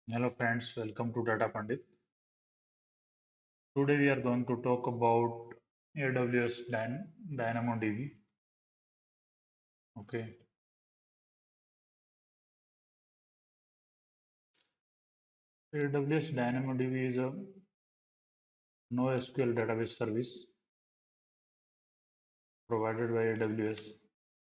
Hello friends, welcome to Data Pandit. Today we are going to talk about AWS DynamoDB. Okay, AWS DynamoDB is a NoSQL database service provided by AWS.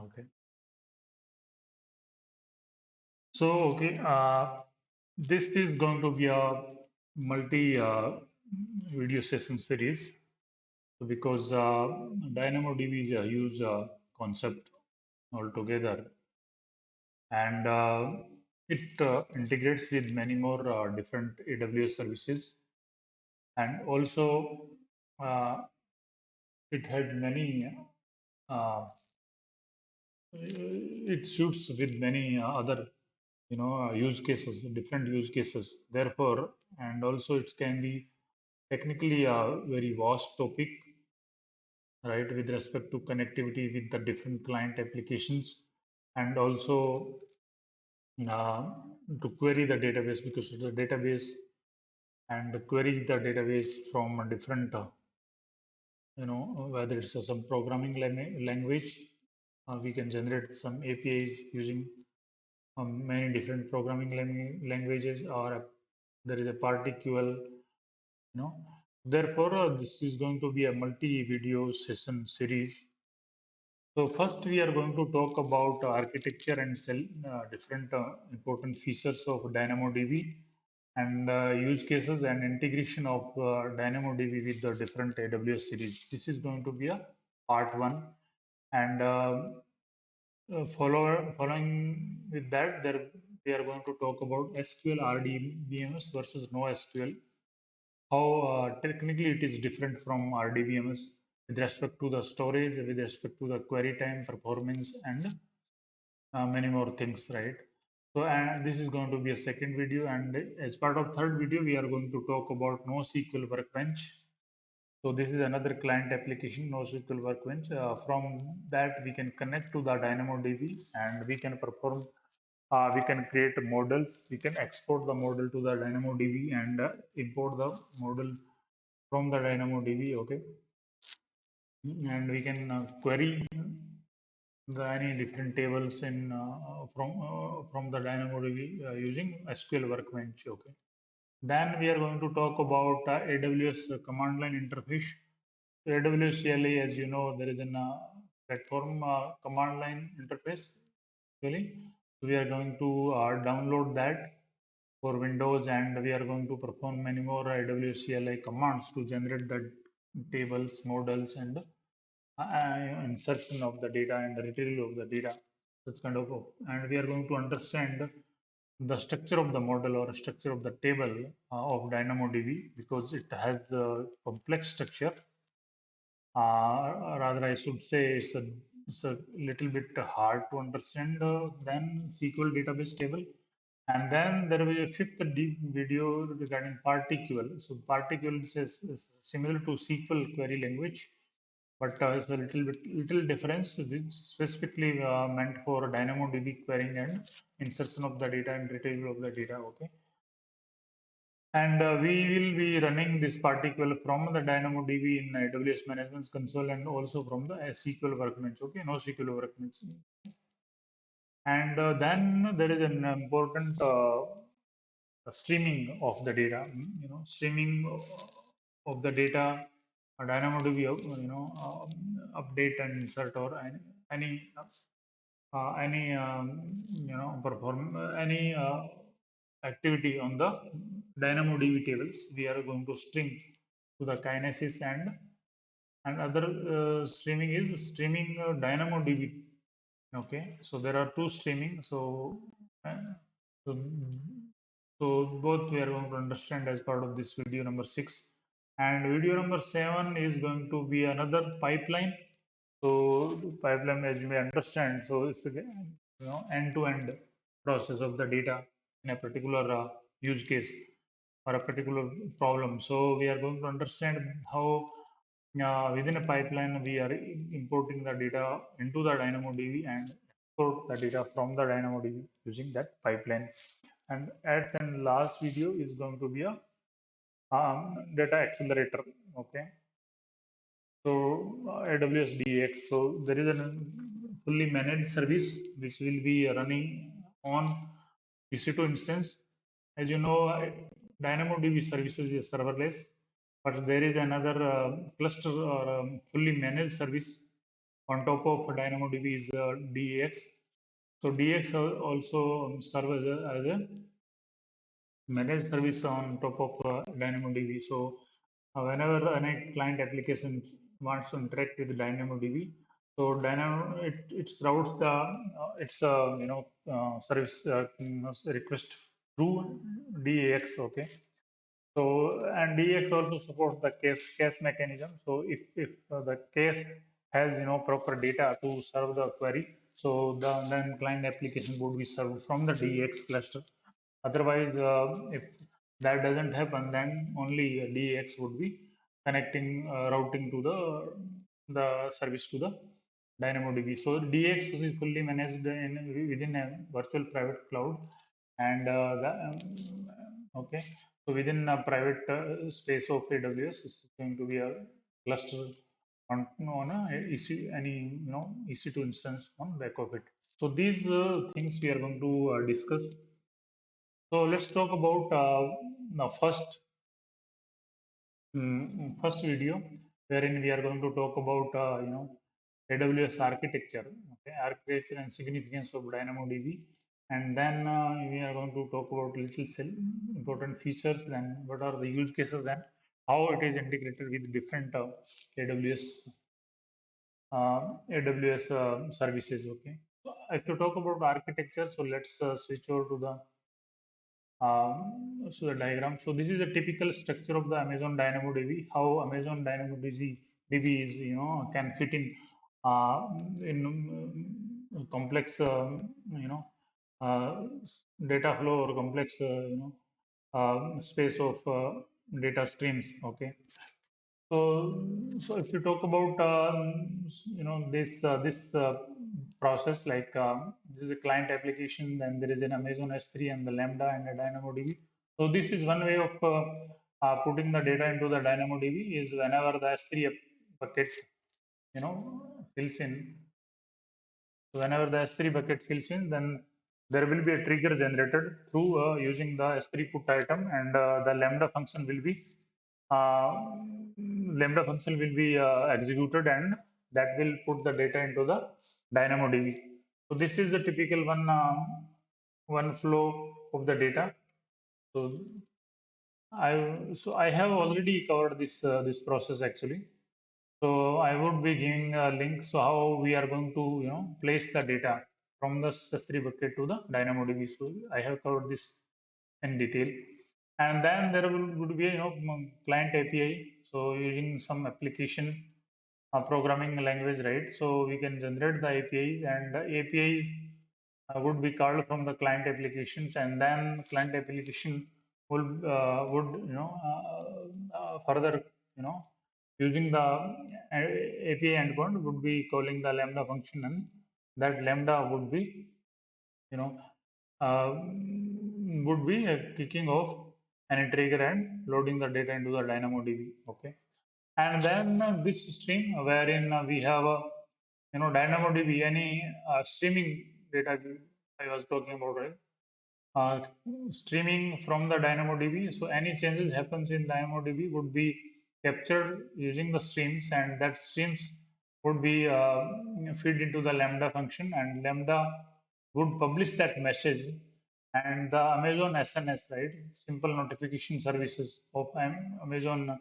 Okay, this is going to be a multi video session series because DynamoDB is a huge concept altogether, and it integrates with many more different AWS services, and also uh, it had many uh, it suits with many other use cases, different use cases, therefore, and also it can be technically a very vast topic, right, with respect to connectivity with the different client applications, and also uh, to query the database, because the database and query the database from a different, whether it's some programming language, we can generate some APIs using many different programming languages, or there is a particular, Therefore, this is going to be a multi-video session series. So first, we are going to talk about architecture and different important features of DynamoDB, and use cases and integration of DynamoDB with the different AWS series. This is going to be a part one, and following with that, there we are going to talk about SQL RDBMS versus NoSQL. How technically it is different from RDBMS with respect to the storage, with respect to the query time, performance, and many more things, right? So, and this is going to be a second video, and as part of third video, we are going to talk about NoSQL Workbench. So this is another client application, NoSQL Workbench. From that, we can connect to the DynamoDB, and we can perform. We can create models. We can export the model to the DynamoDB and import the model from the DynamoDB. Okay, and we can query any different tables in from the DynamoDB using SQL Workbench. Okay. Then we are going to talk about AWS command line interface. AWS CLI, as you know, there is a platform command line interface. Really, we are going to download that for Windows, and we are going to perform many more AWS CLI commands to generate the tables, models, and insertion of the data and the retrieval of the data. Such kind of, and we are going to understand the structure of the model or structure of the table of DynamoDB, because it has a complex structure. Rather, I should say it's a little bit hard to understand than SQL database table. And then there will be a fifth video regarding Particle. So Particle is similar to SQL query language, but it's a little difference, which specifically meant for DynamoDB querying and insertion of the data and retrieval of the data. Okay, and we will be running this particle from the DynamoDB in AWS Management Console, and also from the SQL Workbench. Okay, NoSQL Workbench. And then there is an important streaming of the data. Streaming of the data, DynamoDB, update and insert, or any perform any activity on the DynamoDB tables, we are going to stream to the Kinesis, and other streaming is streaming DynamoDB. Okay, so there are two streaming. Uh, so, so both we are going to understand as part of this video number 6, and video number 7 is going to be another pipeline. So pipeline, as you may understand, so it's end-to-end process of the data in a particular use case or a particular problem. So we are going to understand how within a pipeline we are importing the data into the DynamoDB and export the data from the DynamoDB using that pipeline. and at the last video is going to be a data accelerator. Okay, so AWS DX. So there is a fully managed service which will be running on EC2 instance. As you know, DynamoDB services is serverless, but there is another cluster or fully managed service on top of DynamoDB is DX. So DX also serves as a managed service on top of DynamoDB. So whenever any client application wants to interact with DynamoDB, so it routes the its service request through DAX. Okay. So and DX also supports the case mechanism. So if the case has proper data to serve the query, so then client application would be served from the DX cluster. Otherwise, if that doesn't happen, then only DX would be connecting routing to the service to the DynamoDB. So DX is fully managed within a virtual private cloud, and okay. So within a private space of AWS, is going to be a cluster on any EC2 instance on back of it. So these things we are going to discuss. So let's talk about the first video, wherein we are going to talk about AWS architecture, okay, architecture and significance of DynamoDB, and then we are going to talk about little important features, and what are the use cases, and how it is integrated with different AWS services. Okay, so if you talk about architecture, so let's switch over to the so the diagram. So this is a typical structure of the Amazon DynamoDB. How Amazon DynamoDB is, can fit in complex, uh, data flow or complex, space of data streams. Okay. So if you talk about this process, like this is a client application, then there is an Amazon S3 and the Lambda and a DynamoDB. So this is one way of putting the data into the DynamoDB is whenever the S3 bucket fills in. So whenever the S3 bucket fills in, then there will be a trigger generated through using the S3 put item, and the uh, lambda function will be executed, and that will put the data into the DynamoDB. So this is the typical one flow of the data. So I have already covered this process actually. So I would be giving a link. So how we are going to place the data from the S3 bucket to the DynamoDB. So I have covered this in detail, and then there would be client API. So using some application programming language, right? So we can generate the APIs, and the APIs would be called from the client applications, and then client application would further using the API endpoint would be calling the lambda function, and that lambda would be you know uh, kicking off any trigger and loading the data into the DynamoDB. Okay, and then this stream wherein we have a DynamoDB, any streaming data I was talking about, right? uh, Streaming from the DynamoDB. So any changes happens in DynamoDB would be captured using the streams, and that streams would be feed into the Lambda function, and Lambda would publish that message. And the Amazon SNS, right, simple notification services of Amazon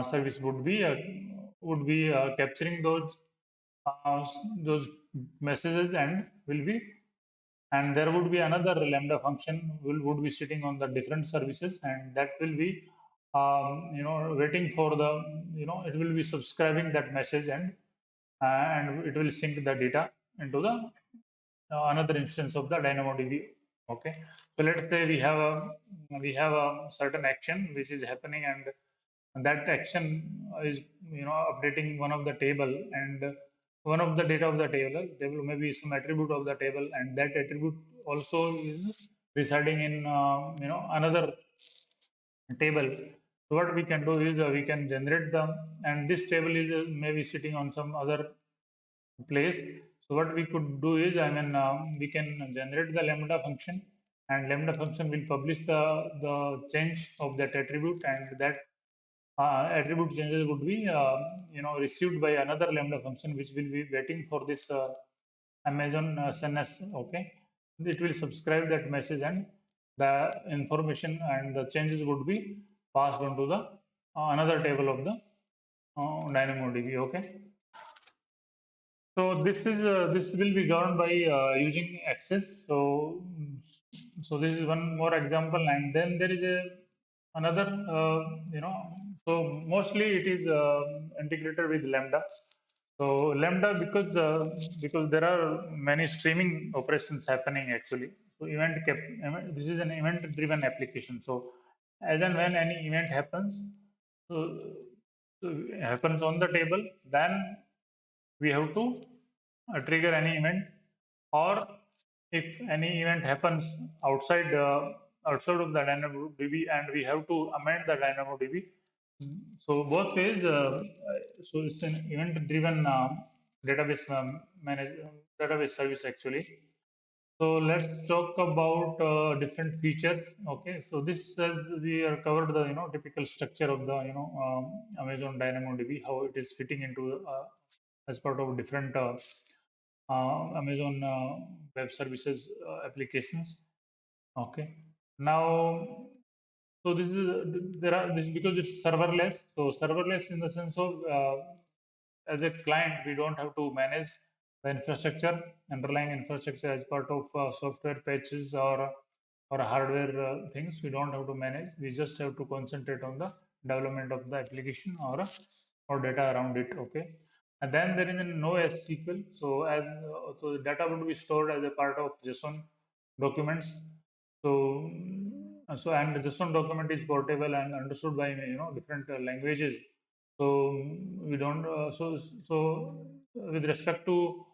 service would be capturing uh, those messages, and will be, and there would be another lambda function would be sitting on the different services, and that will be waiting for the it will be subscribing that message, and it will sync the data into the another instance of the DynamoDB. Okay, so let's say we have a certain action which is happening, and that action is updating one of the table, and one of the data of the table may be some attribute of the table, and that attribute also is residing in another table. So what we can do is we can generate them, and this table is maybe sitting on some other place. So what we could do is, I mean, we can generate the lambda function, and lambda function will publish the change of that attribute, and that attribute changes would be received by another lambda function, which will be waiting for this Amazon SNS. Okay, it will subscribe that message, and the information and the changes would be passed on to the another table of the DynamoDB. Okay, so this will be governed by using access. So this is one more example, and then there is another you know. So mostly it is integrated with Lambda. So Lambda, because there are many streaming operations happening actually. So this is an event-driven application. So as and when any event happens, so, so happens on the table, then we have to trigger any event, or if any event happens outside outside of the DynamoDB, and we have to amend the DynamoDB. So both ways, so it's an event-driven database database service actually. So let's talk about different features. Okay, so this says we are covered the typical structure of the Amazon DynamoDB, how it is fitting into as part of different Amazon Web Services applications. Okay, now so this is there are this because it's serverless. So serverless in the sense of as a client, we don't have to manage the infrastructure, underlying infrastructure as part of software patches or hardware things. We don't have to manage. We just have to concentrate on the development of the application or data around it. Okay, and then there is a NoSQL. So the data would be stored as a part of JSON documents. So and the JSON document is portable and understood by different languages. So we don't with respect to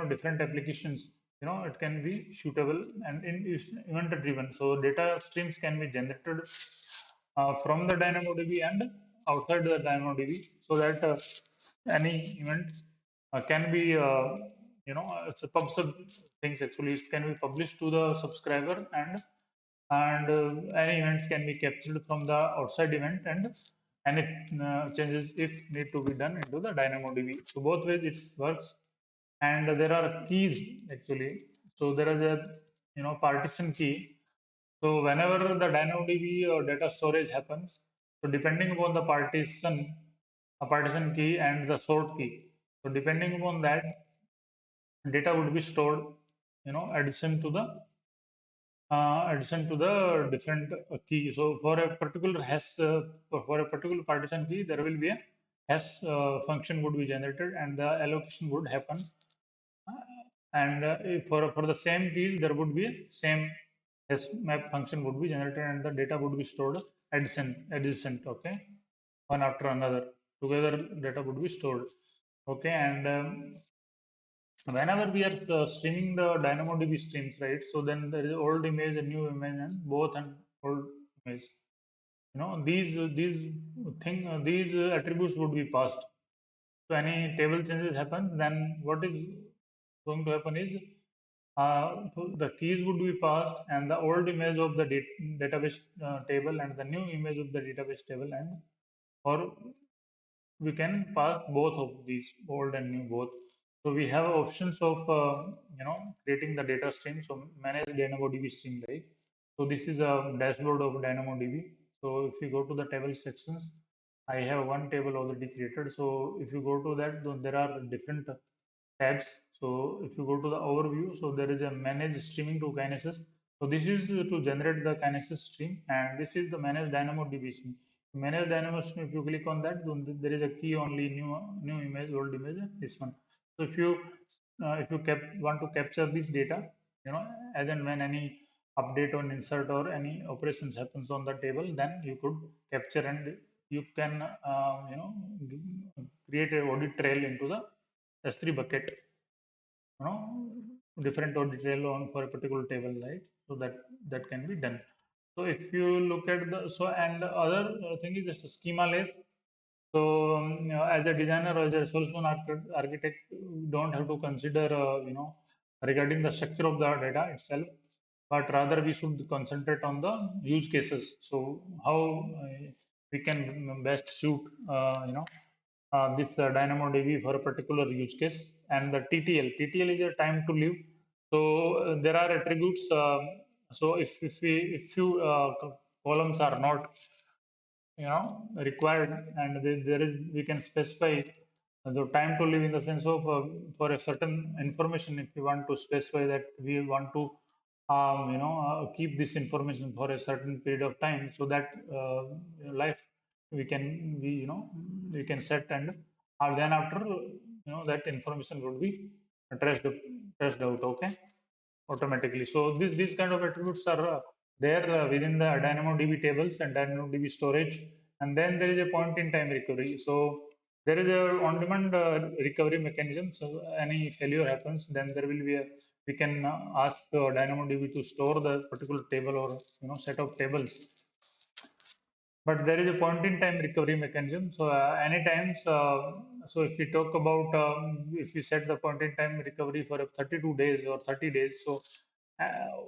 different applications, it can be suitable, and it's event driven. So data streams can be generated from the DynamoDB and outside the DynamoDB, so that any event can be it's a pub/sub things actually. It can be published to the subscriber, and any events can be captured from the outside event, and any changes if need to be done into the DynamoDB. So both ways it works, and there are keys actually. So there is a partition key. So whenever the DynamoDB or data storage happens, so depending upon the partition, a partition key and the sort key. So depending upon that, data would be stored, addition to the different key. So for a particular hash, for a particular partition key, there will be a hash function would be generated, and the allocation would happen. And for the same key, there would be a same hash map function would be generated, and the data would be stored adjacent. Okay, one after another. Together, data would be stored. Okay, and whenever we are streaming the DynamoDB streams, right? So then there is old image, a new image, and both and old image. These attributes would be passed. So any table changes happen, then what is going to happen is so the keys would be passed, and the old image of the database table and the new image of the database table, and or we can pass both of these, old and new both. So we have options of creating the data stream. So manage DynamoDB stream, right? So this is a dashboard of DynamoDB. So if you go to the table sections, I have one table already created. So if you go to that, then there are different tabs. So if you go to the overview, so there is a manage streaming to Kinesis. So this is to generate the Kinesis stream, and this is the manage DynamoDB stream. Manage DynamoDB stream, if you click on that, then there is a key only new image, old image, this one. So if you want to capture this data, as and when any update or insert or any operations happens on the table, then you could capture, and you can create a audit trail into the S3 bucket. different or detail on for a particular table, right? So that can be done. So if you look at the so and the other thing is just schema less. So as a designer or as a solution architect, you don't have to consider regarding the structure of the data itself, but rather we should concentrate on the use cases. So how we can best suit this DynamoDB for a particular use case. And the TTL is a time to live. So there are attributes. So if few columns are not required, and there is we can specify the time to live in the sense of for a certain information. If we want to specify that we want to keep this information for a certain period of time, so that life we can set, and then after that information would be traced traced out, okay, automatically. So these kind of attributes are there within the DynamoDB tables and DynamoDB storage. And then there is a point in time recovery. So there is a on-demand recovery mechanism. So any failure happens, then there will be a we can ask DynamoDB to store the particular table or set of tables, but there is a point in time recovery mechanism. So any times, so if we talk about if we set the point in time recovery for 32 days or 30 days, so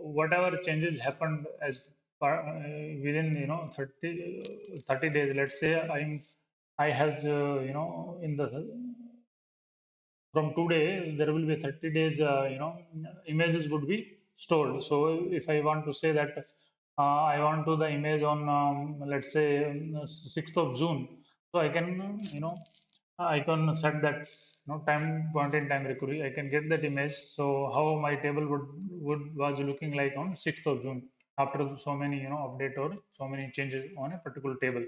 whatever changes happened as within 30 days, let's say I have in the from today there will be 30 days images would be stored. So if I want to say that I want to the image on let's say 6th of June, so I can I can set that time point in time recovery. I can get that image. So how my table would was looking like on 6th of June after so many update or so many changes on a particular table.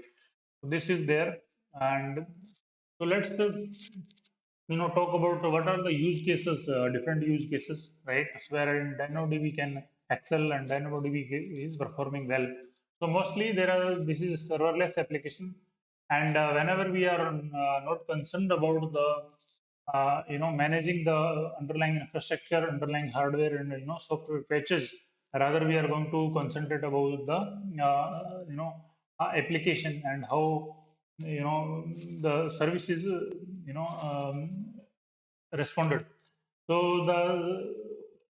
So this is there. And so let's talk about what are the use cases, different use cases, right? So where in DynamoDB can excel and DynamoDB is performing well. So mostly there are this is serverless application, and whenever we are not concerned about the managing the underlying infrastructure, underlying hardware, and software patches, rather we are going to concentrate about the application and how the service is responded. So the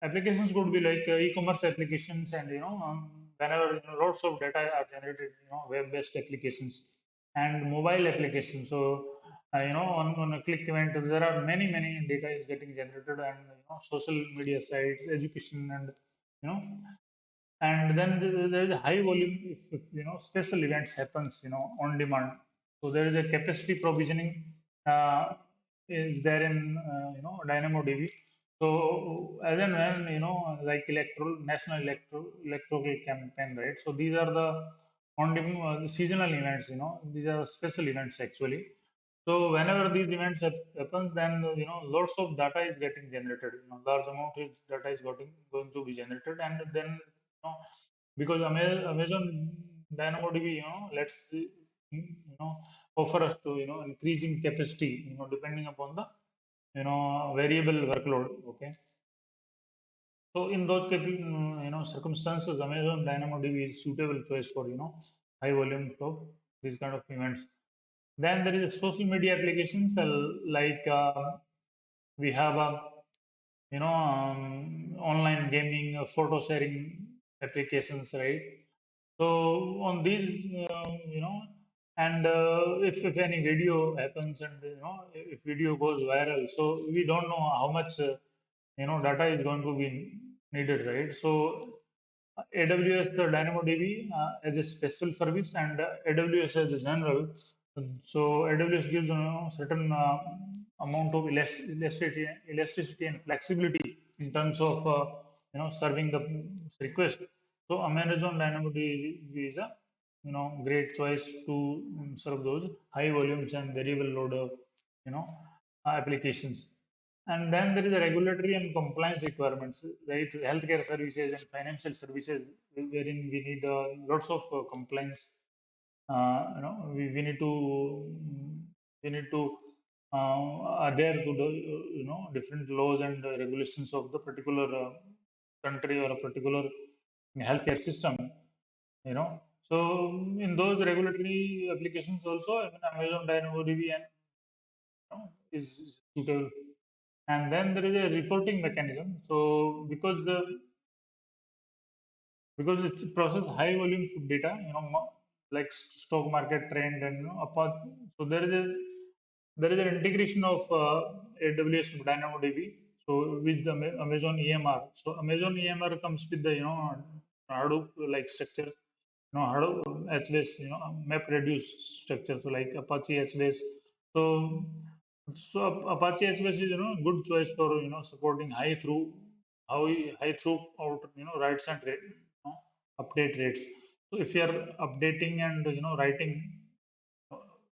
applications could be like e-commerce applications, and whenever lots of data are generated, web-based applications and mobile applications. So on a click event, there are many data is getting generated, and social media sites, education, and you know and then there is a high volume if special events happens on demand. So there is a capacity provisioning uh, is there in DynamoDB. So as and when like electoral campaign, right? So these are the on demand seasonal events. These are special events actually. So whenever these events happens, then lots of data is getting generated. Large amount of data is going to be generated, and then because Amazon DynamoDB, let's offer us to increasing capacity, depending upon the variable workload. Okay, so in those circumstances, Amazon DynamoDB is suitable choice for high volumes of these kind of events. Then there is a social media applications like we have a online gaming, photo sharing applications, right? So on these, and if any video happens, and if video goes viral, so we don't know how much data is going to be needed, right? So AWS, the DynamoDB as a special service, and AWS as a general. So AWS gives certain amount of elasticity and flexibility in terms of serving the request. So Amazon DynamoDB is a great choice to serve those high volumes and variable load of you know applications. And then there is a regulatory and compliance requirements, right? Healthcare services and financial services, wherein we need lots of compliance. We need to are there to the different laws and regulations of the particular country or a particular healthcare system. You know, so in those regulatory applications also, I mean, Amazon DynamoDB and is suitable. And then there is a reporting mechanism. So because it's process high volumes of data, like stock market trend and apart. So there is an integration of AWS DynamoDB. So with the Amazon EMR. So Amazon EMR comes with the Hadoop like structures, Hadoop HBase, MapReduce structure. So like Apache HBase. So Apache HBase is good choice for supporting high throughput writes and update rates. So if you are updating and writing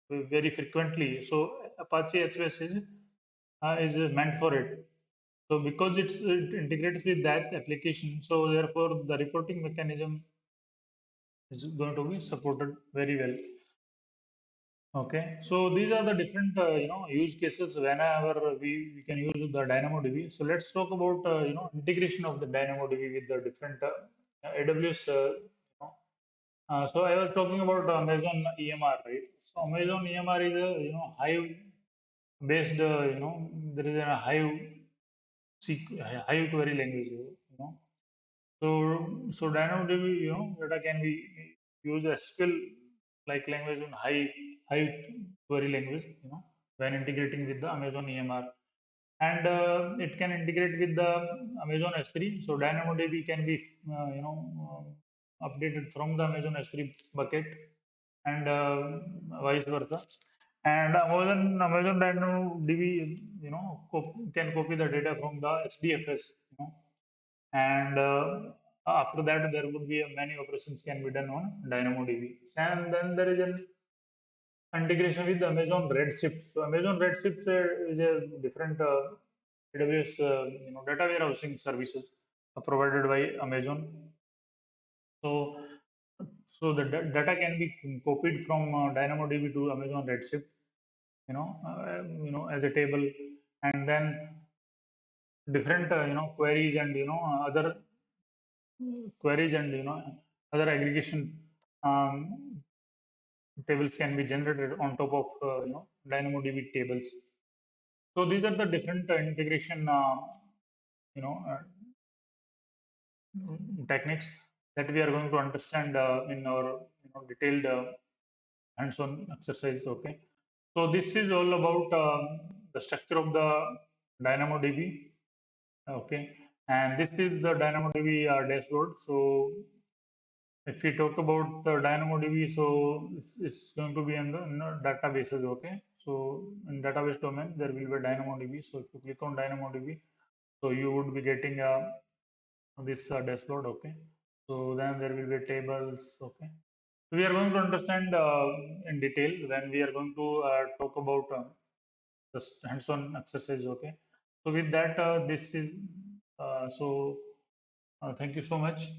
very frequently, so Apache HBase is meant for it. So because it integrates with that application, so therefore the reporting mechanism is going to be supported very well. Okay, so these are the different use cases whenever we can use the DynamoDB. So let's talk about integration of the DynamoDB with the different AWS. So I was talking about Amazon EMR, right? So Amazon EMR is a Hive based there is a Hive query language. So DynamoDB data can be used SQL like language in Hive query language when integrating with the Amazon EMR, and it can integrate with the Amazon S3. So DynamoDB can be updated from the Amazon S3 bucket and vice versa. And Amazon DynamoDB can copy the data from the SDFS, and after that there would be many operations can be done on DynamoDB. And then there is an integration with Amazon Redshift. So Amazon Redshift is a different AWS data warehousing services provided by Amazon. So data can be copied from DynamoDB to Amazon Redshift, as a table, and then different queries and other queries and other aggregation um, tables can be generated on top of DynamoDB tables. So these are the different integration you know uh, techniques that we are going to understand in our detailed hands-on exercise. Okay, so this is all about the structure of the DynamoDB. Okay, and this is the DynamoDB dashboard. So if we talk about the DynamoDB, so it's going to be in the databases. Okay, so in database domain there will be DynamoDB. So if you click on DynamoDB, so you would be getting this dashboard. Okay, so then there will be tables. Okay, so we are going to understand in detail when we are going to talk about the hands-on exercise. Okay, so with that, this is so thank you so much.